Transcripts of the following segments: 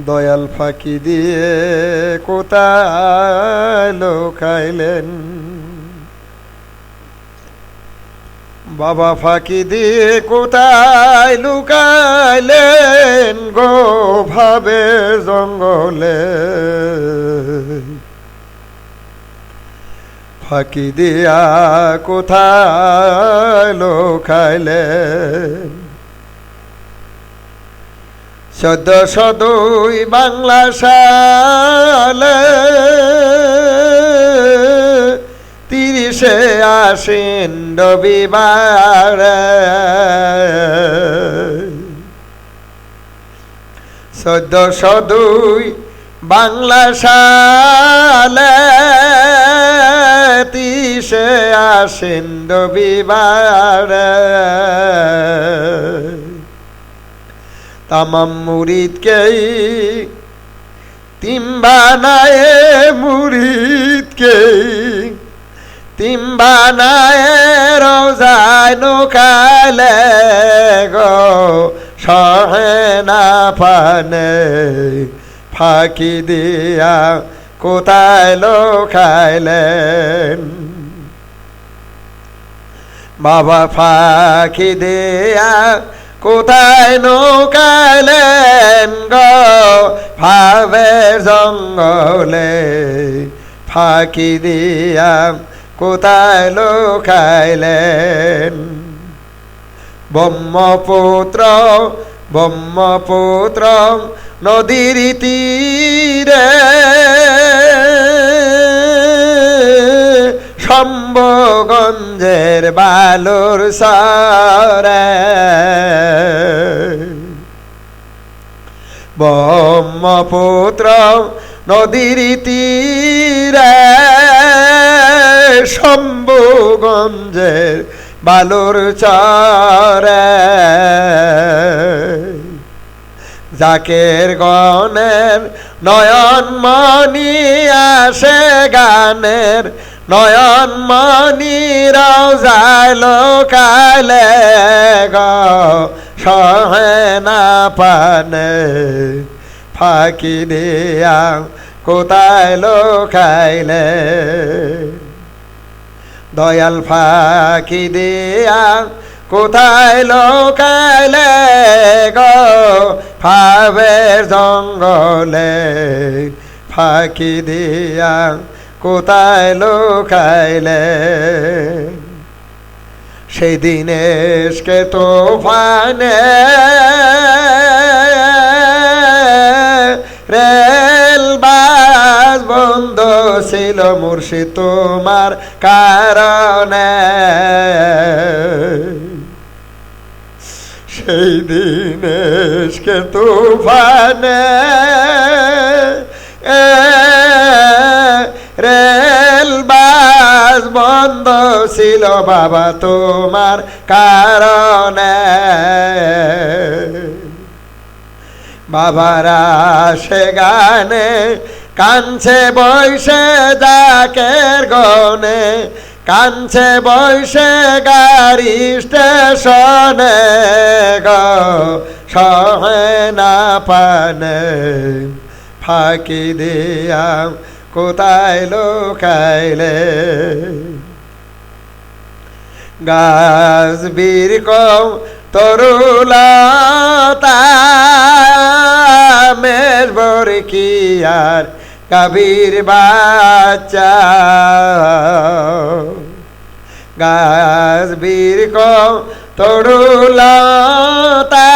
দয়াল ফাঁকি দিয়ে কোথায় লুকাইলেন, বাবা ফাঁকি দিয়ে কোথায় লুকাইলেন গো ভাবে জঙ্গলে, ফাঁকি দিয়া কোথায় লুকাইলেন। 1402 বাংলা সালে 30 আশ্বিন রবিবার, 1402 বাংলা সালে 30 আশ্বিন রবিবার, তামাম মুরিদকেই তিন বানায়, মুরিদকেই তিন বানায় রোজায় নুকালে গো সহে না পানে, ফাঁকি দিয়া কোথায় লুকাইলেন, বাবা ফাঁকি দিয়া কোথায় লুকাইলেন গো ভাবের জঙ্গলে, ফাঁকি দিয়া কোথায় লুকাইলেন। ব্রহ্মপুত্র ব্রহ্মপুত্র নদীর তীরে শম্ভুগঞ্জের বালুর চরে, ব্রহ্মপুত্র নদীর তীরে শম্ভুগঞ্জের বালুর চরে, জাকের গণের নয়ন মনি আসে গানের, নয়ন মনি রোজায় লুকাইলে গো সহে না পানে, ফাঁকি দিয়া কোথায় লুকাইলে, দয়াল ফাঁকি দিয়া কোথায় লুকাইলে গো ভাবের জঙ্গলে, ফাঁকি দিয়া কোথায় লুকাইলে। সেই দিনে এসকে তোফানে রেল বাস বন্ধ ছিল মুর্শিদ তোমার কারণে, সেই দিনে এসকে তুফানে রেল বাস বন্ধ ছিল বাবা তোমার কারণে, বাবারা সে গানে কানছে বৈশে জাকের গনে, কানছে বৈশে গাড়ি স্টেশনে গো সহে না পানে, ফাঁকি দিয়া কোথায় লুকাইলে, গাছ বীরকম তরুলতা মেজবর কি আর কবির বাচ্চা, গাছ বীরকম তরুলতা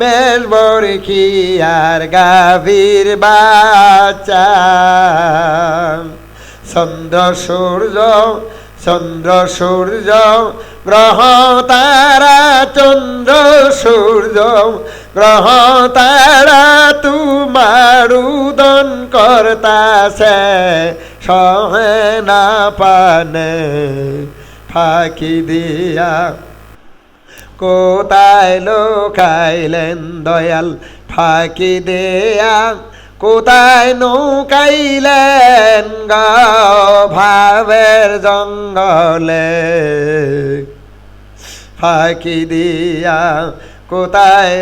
মেজবর কি আর গাভীর বাচ্চা, চন্দ্র সূর্য চন্দ্র সূর্য গ্রহ তারা, চন্দ্র সূর্য গ্রহ তারা তোমার উদন করতাছে সহে না পানে, ফাঁকি দিয়া কোথায় লুকাইলেন দয়াল, ফাঁকি দিয়া কোথায় নৌকাইলেন গো ভাবের জঙ্গলে, ফাঁকি দিয়া কোথায়